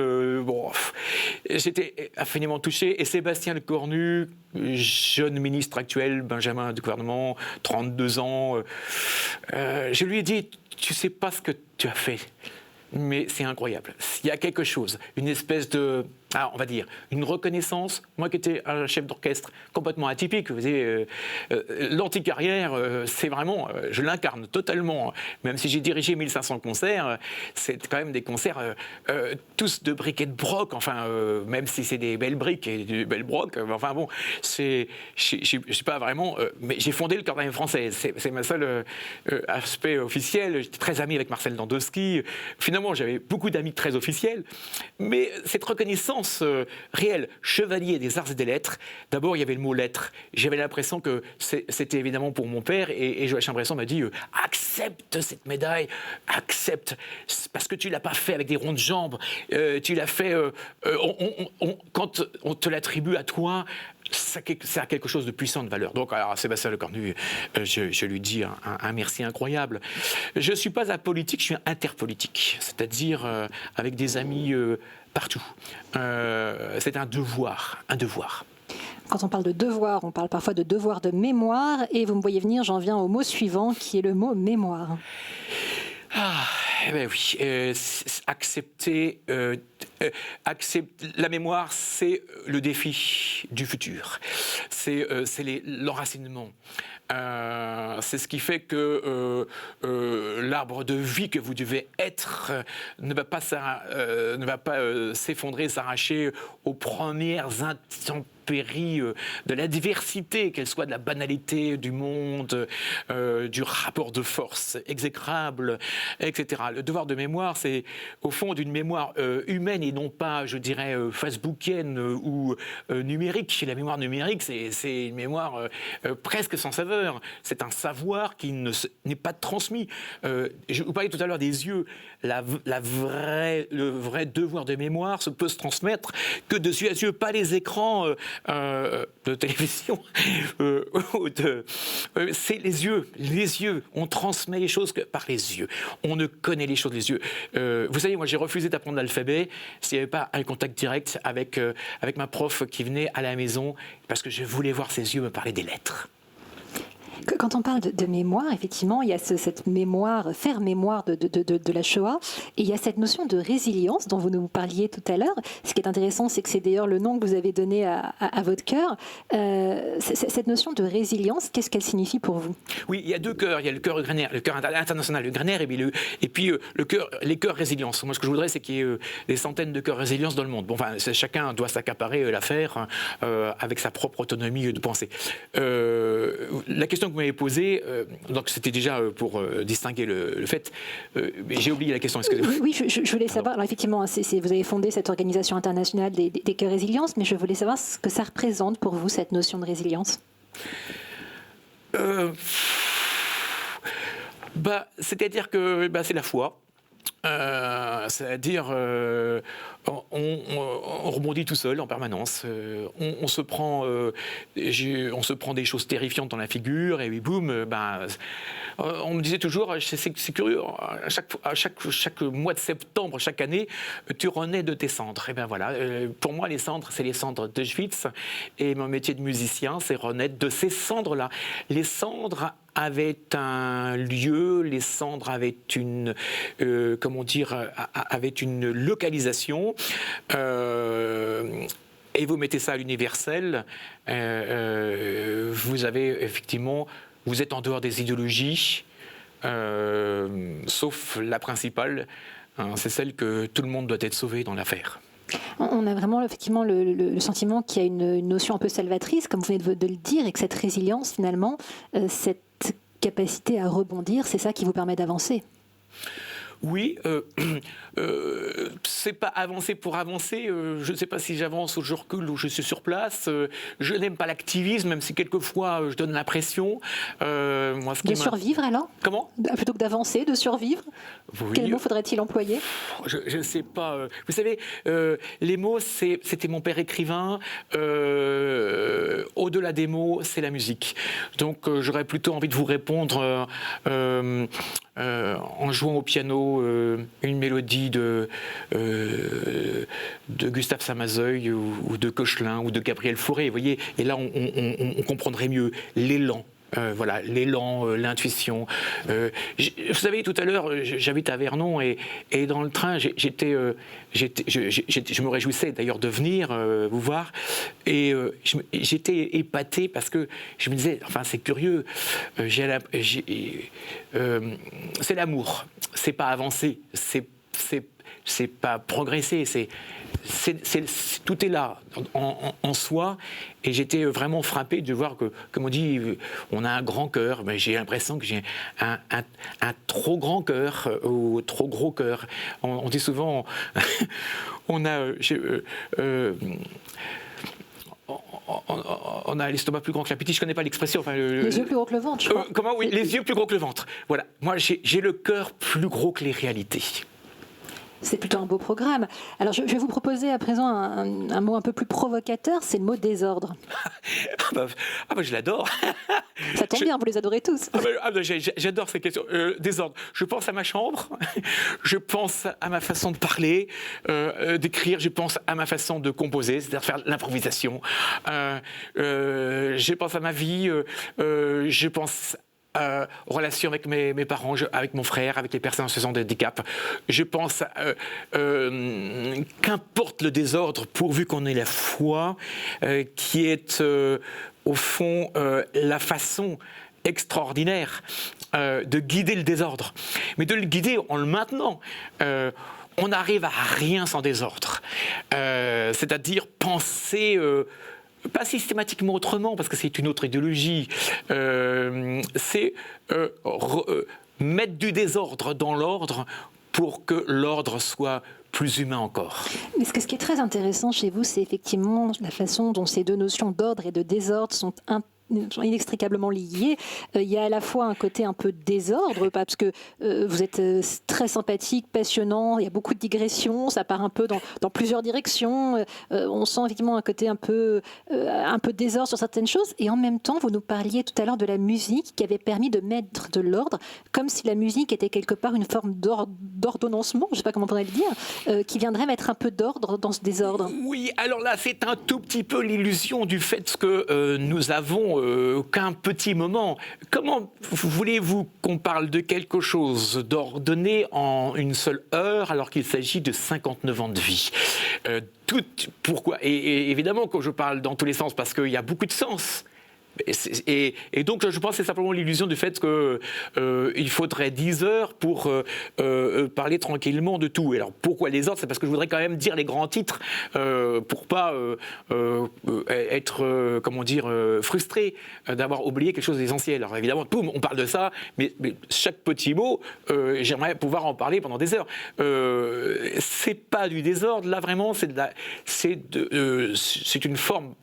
J'étais infiniment touché. Et Sébastien Lecornu, jeune ministre actuel, Benjamin du gouvernement, 32 ans, je lui ai dit, tu ne sais pas ce que tu as fait, mais c'est incroyable. Il y a quelque chose, une espèce de alors, on va dire, une reconnaissance. Moi qui étais un chef d'orchestre complètement atypique, vous savez, l'anti-carrière, c'est vraiment, je l'incarne totalement. Même si j'ai dirigé 1500 concerts, c'est quand même des concerts tous de briques et de broc, enfin, même si c'est des belles briques et des belles brocs, enfin bon, je sais pas vraiment, mais j'ai fondé le Chœur français, c'est ma seule aspect officiel. J'étais très ami avec Marcel Landowski. Finalement, j'avais beaucoup d'amis très officiels, mais cette reconnaissance réelle, chevalier des arts et des lettres, d'abord il y avait le mot lettres. J'avais l'impression que c'était évidemment pour mon père, et Joachim Bresson m'a dit accepte cette médaille, accepte, parce que tu l'as pas fait avec des rondes jambes, tu l'as fait quand on te l'attribue à toi. Ça a quelque chose de puissant, de valeur. Donc, alors, Sébastien Lecornu, je lui dis un merci incroyable. Je ne suis pas apolitique, je suis interpolitique, c'est-à-dire avec des amis partout. C'est un devoir, un devoir. Quand on parle de devoir, on parle parfois de devoir de mémoire, et vous me voyez venir, j'en viens au mot suivant, qui est le mot mémoire. Ben oui, accepter la mémoire, c'est le défi du futur, c'est l'enracinement. C'est ce qui fait que l'arbre de vie que vous devez être ne va pas s'effondrer, s'arracher aux premières intempéries de l'adversité, qu'elle soit de la banalité du monde, du rapport de force exécrable, etc. Le devoir de mémoire, c'est au fond d'une mémoire humaine et non pas, je dirais, facebookienne ou numérique. La mémoire numérique, c'est une mémoire presque sans saveur. C'est un savoir qui n'est pas transmis. Je vous parlais tout à l'heure des yeux. Le vrai devoir de mémoire peut se transmettre que de yeux à yeux, pas les écrans de télévision. C'est les yeux. Les yeux. On transmet les choses que par les yeux. On ne connaît les choses des yeux. Vous savez, moi, j'ai refusé d'apprendre l'alphabet s'il n'y avait pas un contact direct avec ma prof qui venait à la maison, parce que je voulais voir ses yeux me parler des lettres. Quand on parle de mémoire, effectivement, il y a cette mémoire, faire mémoire de la Shoah, et il y a cette notion de résilience dont vous nous parliez tout à l'heure. Ce qui est intéressant, c'est que c'est d'ailleurs le nom que vous avez donné à votre chœur. Cette notion de résilience, qu'est-ce qu'elle signifie pour vous? Oui, il y a deux chœurs. Il y a le chœur Grenner, le chœur international, le Grenner, et puis les chœurs résilience. Moi, ce que je voudrais, c'est qu'il y ait des centaines de chœurs résilience dans le monde. Bon, enfin, chacun doit s'accaparer l'affaire avec sa propre autonomie de pensée. La question que vous m'avez posée, donc c'était déjà pour distinguer le fait, mais j'ai oublié la question. Oui, je voulais savoir, alors effectivement, vous avez fondé cette organisation internationale des chœurs résilience, mais je voulais savoir ce que ça représente pour vous, cette notion de résilience. C'est-à-dire que c'est la foi. C'est-à-dire on rebondit tout seul en permanence. On se prend des choses terrifiantes dans la figure et puis boum, on me disait toujours, c'est curieux, à chaque mois de septembre, chaque année, tu renais de tes cendres. Et bien voilà, pour moi les cendres, c'est les cendres d'Auschwitz, et mon métier de musicien, c'est renaître de ces cendres-là. Les cendres avaient un lieu, les cendres avaient une, avaient une localisation. Et vous mettez ça à l'universel, vous avez effectivement, vous êtes en dehors des idéologies, sauf la principale, c'est celle que tout le monde doit être sauvé dans l'affaire. On a vraiment effectivement le sentiment qu'il y a une notion un peu salvatrice, comme vous venez de le dire, et que cette résilience, finalement, cette capacité à rebondir, c'est ça qui vous permet d'avancer. Oui, c'est pas avancer pour avancer. Je ne sais pas si j'avance ou je recule ou je suis sur place. Je n'aime pas l'activisme, même si quelquefois je donne l'impression. De survivre alors ? Comment ? Plutôt que d'avancer, de survivre ? Oui. Quel mot faudrait-il employer ? Je ne sais pas. Vous savez, les mots, c'était mon père écrivain. Au-delà des mots, c'est la musique. Donc j'aurais plutôt envie de vous répondre en jouant au piano une mélodie de Gustave Samazeuil ou de Cochelin ou de Gabriel Fauré, vous voyez, et là on comprendrait mieux l'élan Voilà, l'élan, l'intuition. Vous savez, tout à l'heure, j'habite à Vernon et dans le train, je me réjouissais d'ailleurs de venir vous voir et j'étais épaté parce que je me disais, enfin c'est curieux, c'est l'amour, c'est pas avancer, c'est pas progresser, tout est là en soi, et j'étais vraiment frappé de voir que, comme on dit, on a un grand cœur, mais j'ai l'impression que j'ai un trop grand cœur ou trop gros cœur. On dit souvent, on a l'estomac plus grand que l'appétit, je ne connais pas l'expression. Enfin, les yeux plus gros que le ventre, je crois. Comment? Oui, les yeux plus gros que le ventre. Voilà, moi j'ai le cœur plus gros que les réalités. C'est plutôt un beau programme. Alors, je vais vous proposer à présent un mot un peu plus provocateur, c'est le mot désordre. Je l'adore. Ça tombe bien, vous les adorez tous. J'adore ces questions. Désordre. Je pense à ma chambre, je pense à ma façon de parler, d'écrire, je pense à ma façon de composer, c'est-à-dire faire l'improvisation. Je pense à ma vie, je pense relation avec mes parents, avec mon frère, avec les personnes en situation de handicap. Je pense qu'importe le désordre, pourvu qu'on ait la foi, qui est au fond la façon extraordinaire de guider le désordre. Mais de le guider en le maintenant. On n'arrive à rien sans désordre. C'est-à-dire penser... pas systématiquement autrement, parce que c'est une autre idéologie, c'est mettre du désordre dans l'ordre pour que l'ordre soit plus humain encore. Mais ce qui est très intéressant chez vous, c'est effectivement la façon dont ces deux notions d'ordre et de désordre sont inextricablement liées. Il y a à la fois un côté un peu désordre, parce que vous êtes très sympathique, passionnant, il y a beaucoup de digressions, ça part un peu dans plusieurs directions, on sent effectivement un côté un peu désordre sur certaines choses, et en même temps, vous nous parliez tout à l'heure de la musique qui avait permis de mettre de l'ordre, comme si la musique était quelque part une forme d'ordonnancement, je ne sais pas comment on pourrait le dire, qui viendrait mettre un peu d'ordre dans ce désordre. Oui, alors là, c'est un tout petit peu l'illusion du fait que nous avons qu'un petit moment. Comment voulez-vous qu'on parle de quelque chose d'ordonné en une seule heure alors qu'il s'agit de 59 ans de vie? Pourquoi? Et évidemment que je parle dans tous les sens parce qu'il y a beaucoup de sens. Et donc, je pense que c'est simplement l'illusion du fait qu'il faudrait 10 heures pour parler tranquillement de tout. Et alors, pourquoi les ordres? C'est parce que je voudrais quand même dire les grands titres pour pas être, frustré d'avoir oublié quelque chose d'essentiel. Alors, évidemment, boum, on parle de ça, mais chaque petit mot, j'aimerais pouvoir en parler pendant des heures. C'est pas du désordre, là, vraiment, c'est une forme...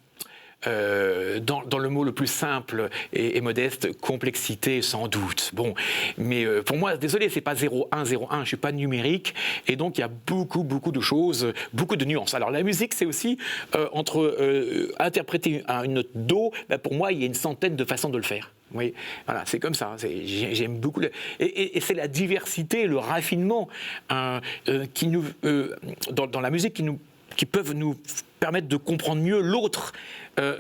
dans le mot le plus simple et modeste, complexité sans doute. Bon, mais pour moi, désolé, c'est pas 0,1, je suis pas numérique, et donc il y a beaucoup de choses, beaucoup de nuances. Alors la musique, c'est aussi entre interpréter une note do, pour moi, il y a une centaine de façons de le faire. Oui, voilà, c'est comme ça. J'aime beaucoup. Et c'est la diversité, le raffinement qui nous, dans la musique qui peuvent nous permettre de comprendre mieux l'autre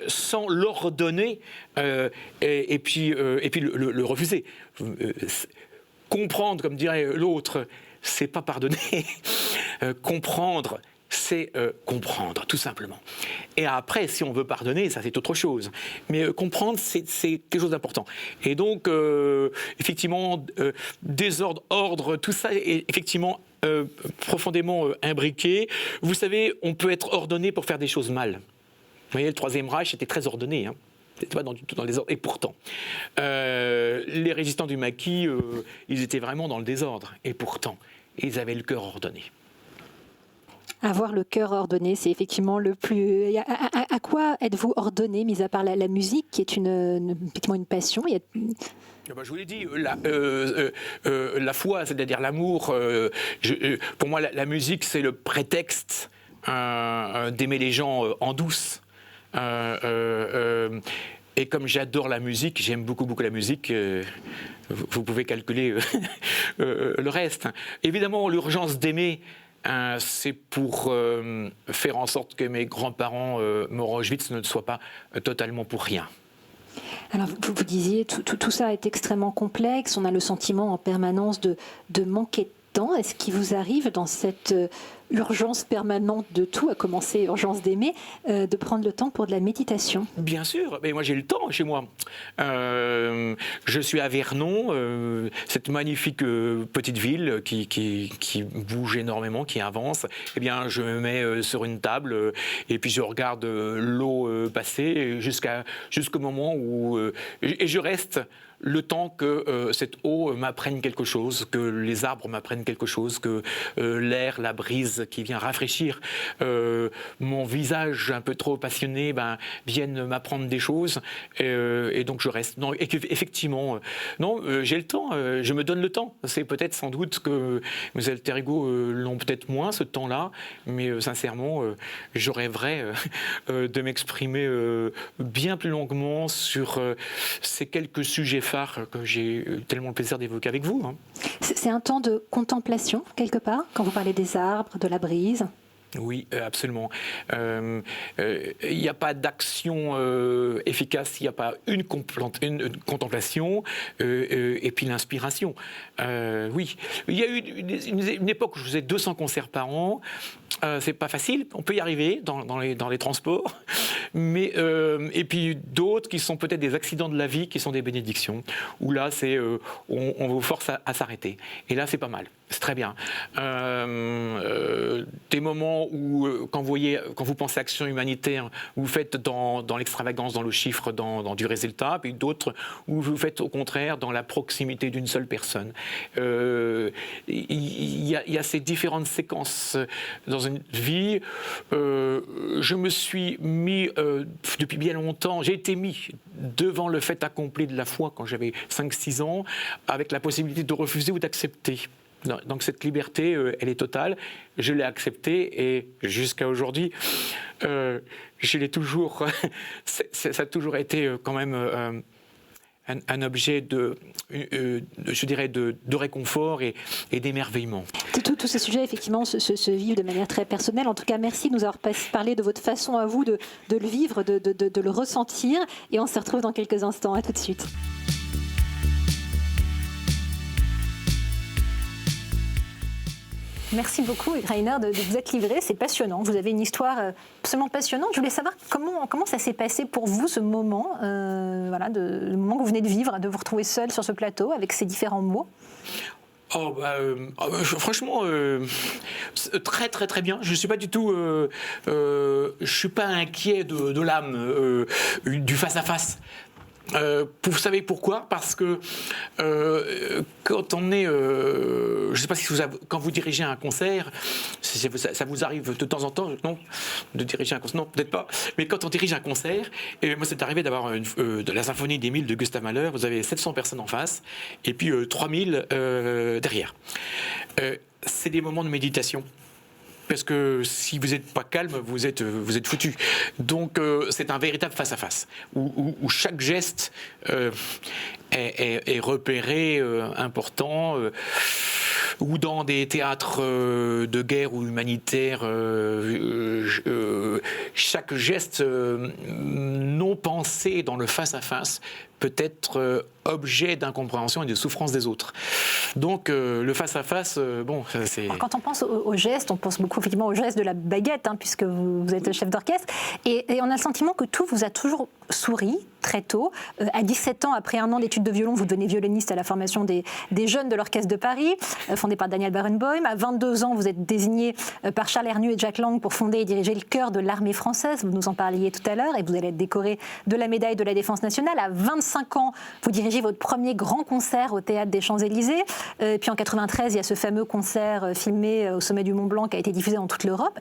sans l'ordonner et puis le refuser. Comprendre, comme dirait l'autre, c'est pas pardonner. Comprendre, c'est comprendre, tout simplement. Et après, si on veut pardonner, ça c'est autre chose. Mais comprendre, c'est quelque chose d'important. Et donc, effectivement, désordre, ordre, tout ça est effectivement profondément imbriqué. Vous savez, on peut être ordonné pour faire des choses mal. Vous voyez, le Troisième Reich était très ordonné, hein. C'était pas du tout dans le désordre. Et pourtant, les résistants du maquis, ils étaient vraiment dans le désordre. Et pourtant, ils avaient le cœur ordonné. Avoir le cœur ordonné, c'est effectivement le plus... À quoi êtes-vous ordonné, mis à part la musique, qui est effectivement une passion? Je vous l'ai dit, la foi, c'est-à-dire l'amour. Pour moi, la musique, c'est le prétexte d'aimer les gens en douce. Et comme j'adore la musique, j'aime beaucoup la musique, vous pouvez calculer le reste. Évidemment, l'urgence d'aimer, c'est pour faire en sorte que mes grands-parents morts à Auschwitz ne soient pas totalement pour rien. Alors, vous disiez, tout ça est extrêmement complexe. On a le sentiment en permanence de manquer de temps. Est-ce qu'il vous arrive, dans cette urgence permanente de tout, à commencer urgence d'aimer, de prendre le temps pour de la méditation? Bien sûr, mais moi j'ai le temps chez moi. Je suis à Vernon, cette magnifique petite ville qui bouge énormément, qui avance. Eh bien, je me mets sur une table et puis je regarde l'eau passer jusqu'au moment où... et je reste le temps que cette eau m'apprenne quelque chose, que les arbres m'apprennent quelque chose, que l'air, la brise qui vient rafraîchir mon visage un peu trop passionné viennent m'apprendre des choses. Et donc je reste. Non, effectivement, j'ai le temps, je me donne le temps. C'est peut-être sans doute que mes alter ego l'ont peut-être moins, ce temps-là, mais sincèrement, je rêverais de m'exprimer bien plus longuement sur ces quelques sujets que j'ai tellement le plaisir d'évoquer avec vous. C'est un temps de contemplation, quelque part, quand vous parlez des arbres, de la brise? Oui, absolument. Il n'y a pas d'action efficace, il n'y a pas une contemplation et puis l'inspiration. Oui, il y a eu une époque où je faisais 200 concerts par an. C'est pas facile, on peut y arriver dans les transports, mais et puis d'autres qui sont peut-être des accidents de la vie, qui sont des bénédictions, où là c'est on vous force à s'arrêter. Et là c'est pas mal, c'est très bien. Des moments où quand vous pensez action humanitaire, vous faites dans l'extravagance, dans le chiffre, dans du résultat, puis d'autres où vous faites au contraire dans la proximité d'une seule personne. Il y a ces différentes séquences dans une vie. Je me suis mis depuis bien longtemps, j'ai été mis devant le fait accompli de la foi quand j'avais 5-6 ans, avec la possibilité de refuser ou d'accepter. Donc cette liberté, elle est totale. Je l'ai acceptée et jusqu'à aujourd'hui, je l'ai toujours. Ça a toujours été quand même un objet je dirais, de réconfort et d'émerveillement. Tous ces sujets, effectivement, se vivent de manière très personnelle. En tout cas, merci de nous avoir parlé de votre façon à vous de le vivre, de le ressentir. Et on se retrouve dans quelques instants. À tout de suite. Merci beaucoup, Rainer, de vous être livré. C'est passionnant. Vous avez une histoire absolument passionnante. Je voulais savoir comment ça s'est passé pour vous, ce moment, le moment que vous venez de vivre, de vous retrouver seul sur ce plateau avec ces différents mots. Franchement, très très très bien. Je suis pas du tout, je suis pas inquiet de l'âme, du face à face. Vous savez pourquoi? Parce que quand on est, je ne sais pas si quand vous dirigez un concert, ça vous arrive de temps en temps, non, de diriger un concert, non, peut-être pas, mais quand on dirige un concert, et moi c'est arrivé d'avoir de la symphonie d'Émile de Gustave Mahler, vous avez 700 personnes en face, et puis 3000 derrière. C'est des moments de méditation. Parce que si vous n'êtes pas calme, vous êtes foutu. Donc c'est un véritable face-à-face, où chaque geste est repéré, important, ou dans des théâtres de guerre ou humanitaires, chaque geste non pensé dans le face-à-face peut être objet d'incompréhension et de souffrance des autres. Donc le face-à-face, c'est... Alors, quand on pense au geste, on pense beaucoup effectivement au geste de la baguette, puisque vous êtes chef d'orchestre, et on a le sentiment que tout vous a toujours souri très tôt. À 17 ans, après un an d'études de violon, vous devenez violoniste à la formation des jeunes de l'Orchestre de Paris, fondé par Daniel Barenboim. À 22 ans, vous êtes désigné par Charles Hernu et Jack Lang pour fonder et diriger le chœur de l'armée française. Vous nous en parliez tout à l'heure, et vous allez être décoré de la médaille de la Défense nationale. À 25 ans, vous dirigez votre premier grand concert au Théâtre des Champs-Élysées. Puis en 93, il y a ce fameux concert filmé au sommet du Mont Blanc qui a été diffusé dans toute l'Europe.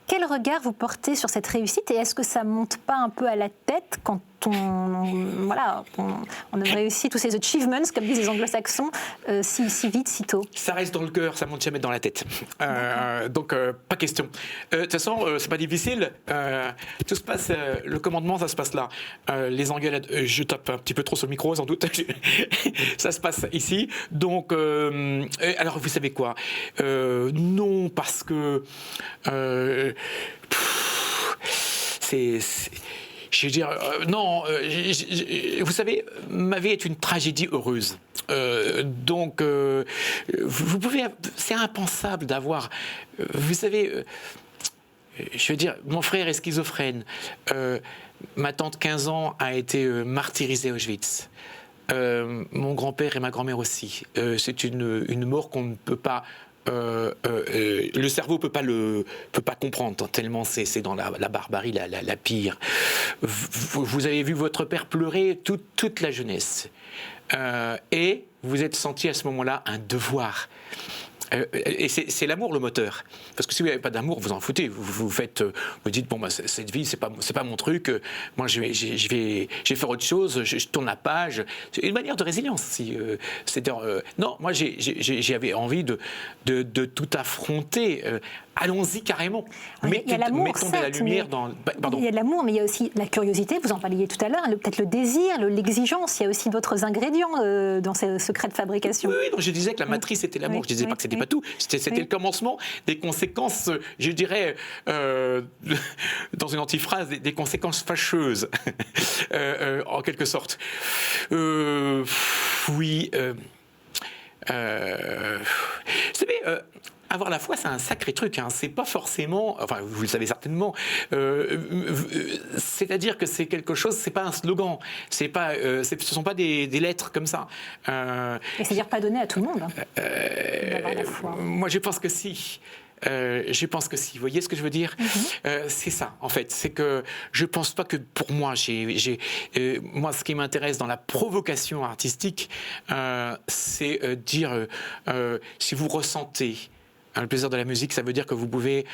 Quel regard vous portez sur cette réussite, et est-ce que ça ne monte pas un peu à la tête quand on a réussi tous ces achievements, comme disent les anglo-saxons, si vite, si tôt? Ça reste dans le cœur, ça ne monte jamais dans la tête. Donc, pas question. De toute façon, c'est pas difficile. Tout se passe, le commandement, ça se passe là. Les engueulades, je tape un petit peu trop sur le micro, sans doute. Ça se passe ici. Donc, alors, vous savez quoi? Non, parce que... je veux dire, non, vous savez, ma vie est une tragédie heureuse. Donc, vous pouvez, c'est impensable d'avoir, vous savez, je veux dire, mon frère est schizophrène. Ma tante, 15 ans, a été martyrisée à Auschwitz. Mon grand-père et ma grand-mère aussi. C'est une mort qu'on ne peut pas... le cerveau peut pas comprendre, tellement c'est dans la barbarie la pire. Vous avez vu votre père pleurer toute la jeunesse. Et vous êtes senti à ce moment-là un devoir. Et c'est l'amour le moteur. Parce que si vous n'avez pas d'amour, vous en foutez. Vous dites, bon, bah, cette vie, c'est pas mon truc. Moi, je vais faire autre chose. Je tourne la page. C'est une manière de résilience. C'est-à-dire, non, moi, j'avais envie de tout affronter. Allons-y carrément. Il y a l'amour, mettons de la lumière dans... Pardon. Il y a de l'amour, mais il y a aussi la curiosité, vous en parliez tout à l'heure, peut-être le désir, l'exigence. Il y a aussi d'autres ingrédients dans ces secrets de fabrication. Oui, donc je disais que la matrice était l'amour. Je ne disais pas que c'était pas tout. C'était le commencement des conséquences, je dirais, dans une antiphrase, des conséquences fâcheuses, en quelque sorte. Oui. Vous savez... avoir la foi, c'est un sacré truc. Hein. C'est pas forcément, enfin, vous le savez certainement. C'est-à-dire que c'est quelque chose. C'est pas un slogan. Ce sont pas des lettres comme ça. Et c'est-à-dire pas donné à tout le monde. D'avoir la foi. Moi, je pense que si. Je pense que si. Vous voyez ce que je veux dire? C'est ça, en fait. C'est que je pense pas que pour moi, moi, ce qui m'intéresse dans la provocation artistique, c'est dire si vous ressentez le plaisir de la musique, ça veut dire que vous pouvez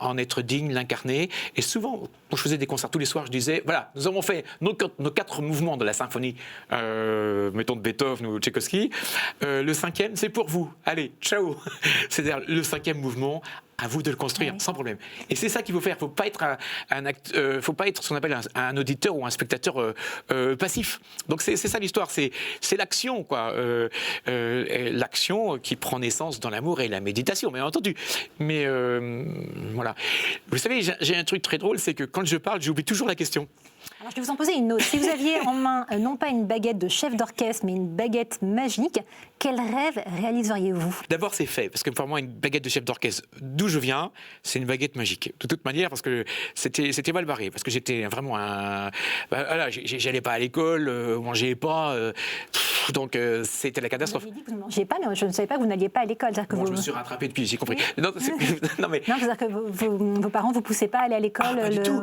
en être digne, l'incarner. Et souvent, quand je faisais des concerts tous les soirs, je disais, voilà, nous avons fait nos 4 mouvements de la symphonie, mettons de Beethoven ou Tchaïkovski. Le 5e, c'est pour vous. Allez, ciao. C'est-à-dire le 5e mouvement, à vous de le construire, sans problème. Et c'est ça qu'il faut faire. Il ne faut pas être ce qu'on appelle un auditeur ou un spectateur passif. Donc c'est ça l'histoire. C'est l'action, quoi. L'action qui prend naissance dans l'amour et la méditation, bien entendu. Mais voilà. Vous savez, j'ai un truc très drôle, c'est que quand je parle, j'oublie toujours la question. Alors, je vais vous en poser une autre. Si vous aviez en main, non pas une baguette de chef d'orchestre, mais une baguette magique, quel rêve réaliseriez-vous? D'abord, c'est fait, parce que pour moi, une baguette de chef d'orchestre, d'où je viens, c'est une baguette magique. De toute manière, parce que c'était mal barré, parce que j'étais vraiment un... Voilà, j'allais pas à l'école, mangeais pas, donc c'était la catastrophe. Vous avez dit que vous ne mangez pas, mais je ne savais pas que vous n'alliez pas à l'école. Bon, je me suis rattrapé depuis, j'ai compris. Non, mais... non, c'est-à-dire que vos parents ne vous poussaient pas à aller à l'école? Pas du tout.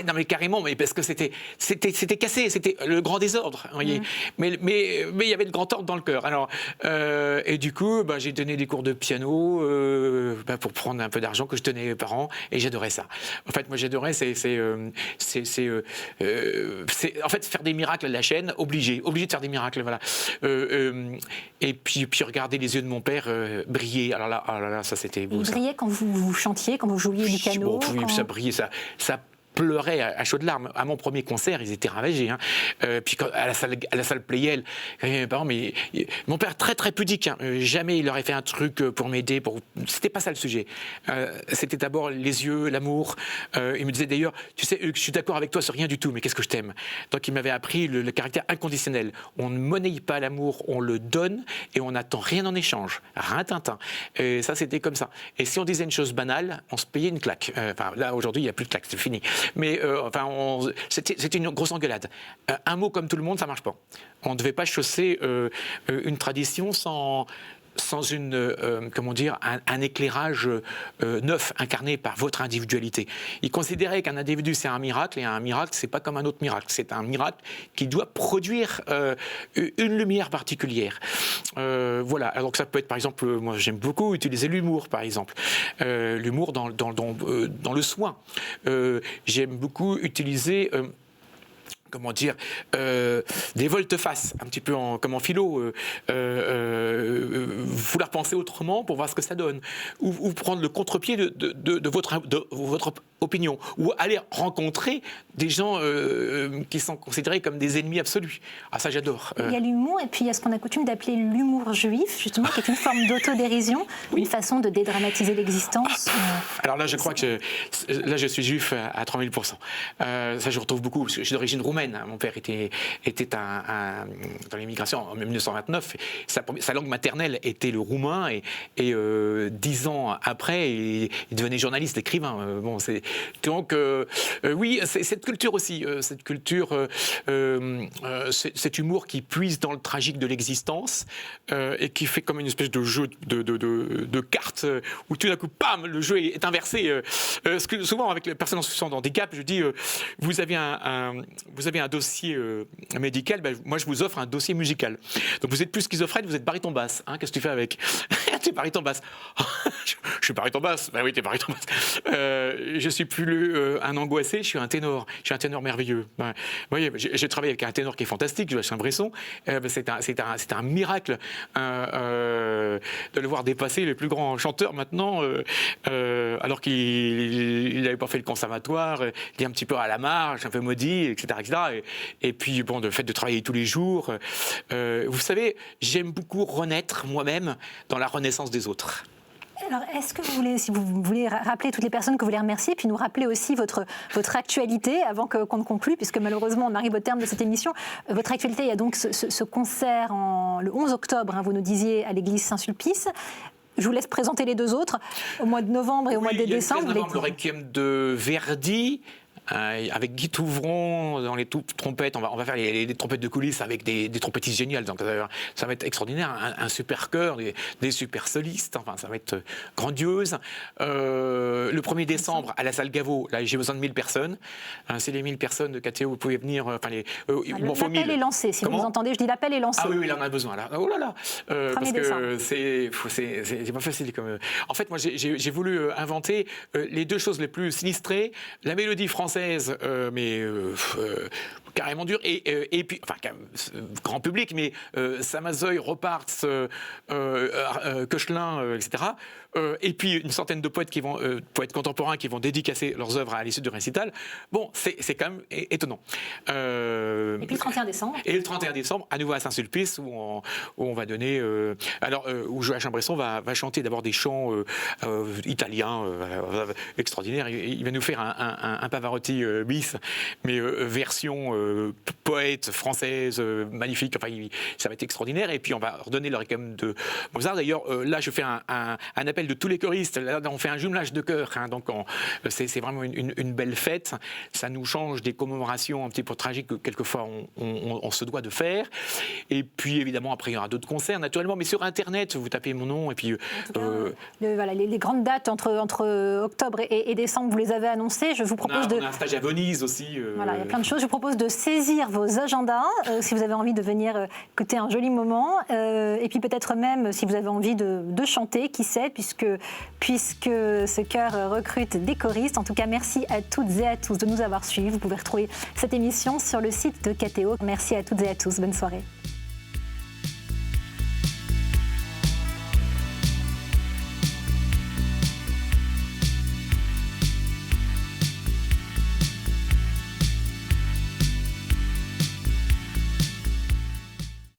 Non, mais carrément, mais parce que c'était cassé, c'était le grand désordre, vous voyez. Mais il y avait le grand ordre dans le cœur. Alors, et du coup, j'ai donné des cours de piano pour prendre un peu d'argent que je tenais aux parents, et j'adorais ça. En fait, moi, j'adorais, en fait, faire des miracles à la chaîne, obligé de faire des miracles, voilà. Et puis regarder les yeux de mon père briller. Alors là, ça c'était beau. Il brillait quand vous chantiez, quand vous jouiez du piano. Bon, ça brillait, ça pleurait à chaudes larmes. À mon premier concert, ils étaient ravagés. Hein. Puis à la salle Playel, mes parents, mais mon père très très pudique. Hein. Jamais il aurait fait un truc pour m'aider. C'était pas ça le sujet. C'était d'abord les yeux, l'amour. Il me disait d'ailleurs, tu sais, Hugues, je suis d'accord avec toi sur rien du tout, mais qu'est-ce que je t'aime. Donc il m'avait appris le caractère inconditionnel. On ne monnaie pas l'amour, on le donne et on n'attend rien en échange. Rintintin. Et ça, c'était comme ça. Et si on disait une chose banale, on se payait une claque. Là, aujourd'hui, il n'y a plus de claque, c'est fini. Mais c'était une grosse engueulade. Un mot comme tout le monde, ça marche pas. On ne devait pas chausser une tradition sans un éclairage neuf, incarné par votre individualité. Il considérait qu'un individu, c'est un miracle, et un miracle, c'est pas comme un autre miracle. C'est un miracle qui doit produire une lumière particulière. Voilà. Alors que ça peut être, par exemple, moi j'aime beaucoup utiliser l'humour, par exemple. L'humour dans le soin. J'aime beaucoup utiliser... des volte-face, un petit peu comme en philo, vouloir penser autrement pour voir ce que ça donne, ou prendre le contre-pied de votre opinion, ou aller rencontrer des gens qui sont considérés comme des ennemis absolus. Ah, ça, j'adore. Il y a l'humour, et puis il y a ce qu'on a coutume d'appeler l'humour juif, justement, qui est une forme d'autodérision, une façon de dédramatiser l'existence. Alors là, je crois que je suis juif à 3000%. Ça, je retrouve beaucoup, parce que je suis d'origine roumaine. Mon père était dans l'immigration en 1929. Sa langue maternelle était le roumain, et 10 ans après, il devenait journaliste, écrivain. Donc, oui, c'est cette culture aussi, cette culture, cet humour qui puise dans le tragique de l'existence et qui fait comme une espèce de jeu de cartes où tout d'un coup, pam, le jeu est inversé. Parce que souvent, avec les personnes en situation de handicap, je dis, vous avez un dossier médical, ben, moi je vous offre un dossier musical. Donc vous êtes plus schizophrène, vous êtes baryton basse. Hein, qu'est-ce que tu fais avec? Tu es baryton basse. Je suis baryton basse. Ben oui, tu es baryton basse. Je suis plus un angoissé, je suis un ténor. Je suis un ténor merveilleux. Ben, vous voyez, j'ai travaillé avec un ténor qui est fantastique, Joachim Bresson. C'est un miracle de le voir dépasser les plus grands chanteurs maintenant, alors qu'il n'avait pas fait le conservatoire, il est un petit peu à la marge, un peu maudit, etc. Et puis, bon, le fait de travailler tous les jours. Vous savez, j'aime beaucoup renaître moi-même dans la renaissance des autres. Alors, est-ce que vous voulez, si vous voulez rappeler toutes les personnes que vous voulez remercier, puis nous rappeler aussi votre actualité avant qu'on ne conclue, puisque malheureusement on arrive au terme de cette émission. Votre actualité, il y a donc ce concert le 11 octobre, hein, vous nous disiez, à l'église Saint-Sulpice. Je vous laisse présenter les deux autres, au mois de novembre et au mois de décembre. Le Requiem de Verdi. Avec Guy Touvron dans les trompettes, on va faire les trompettes de coulisses avec des trompettistes géniales, donc ça va être extraordinaire, un super chœur, des super solistes, enfin ça va être grandiose. Le 1er décembre à la salle Gaveau, là j'ai besoin de 1000 personnes, c'est les 1000 personnes de KTO, vous pouvez venir, l'appel est lancé, si vous entendez, je dis l'appel est lancé. Ah oui, là on a besoin, là, oh là là, parce que c'est pas facile comme... En fait, moi j'ai voulu inventer les deux choses les plus sinistrées, la mélodie française, mais carrément dur, et puis, enfin, grand public, mais Samazoï, Roparts, Koechlin, etc. Et puis une centaine de poètes poètes contemporains qui vont dédicacer leurs œuvres à l'issue du récital. Bon, c'est quand même étonnant. Et puis le 31 décembre. Et le 31 décembre, à nouveau à Saint-Sulpice, où on va donner... où Joachim Bresson va chanter d'abord des chants italiens extraordinaires. Il va nous faire un Pavarotti bis, mais version poète française, magnifique. Enfin, ça va être extraordinaire. Et puis on va redonner le Requiem de Mozart. D'ailleurs, là, je fais un appel de tous les choristes. Là, on fait un jumelage de chœurs. Hein, donc, c'est vraiment une belle fête. Ça nous change des commémorations un petit peu tragiques que quelquefois on se doit de faire. Et puis, évidemment, après, il y aura d'autres concerts, naturellement. Mais sur Internet, vous tapez mon nom et puis... les grandes dates entre octobre et décembre, vous les avez annoncées. Je vous propose on a un stage à Venise aussi. Voilà, il y a plein de choses. Je vous propose de saisir vos agendas si vous avez envie de venir écouter un joli moment. Et puis peut-être même si vous avez envie de chanter, qui sait, puisque ce chœur recrute des choristes. En tout cas, merci à toutes et à tous de nous avoir suivis. Vous pouvez retrouver cette émission sur le site de KTO. Merci à toutes et à tous. Bonne soirée.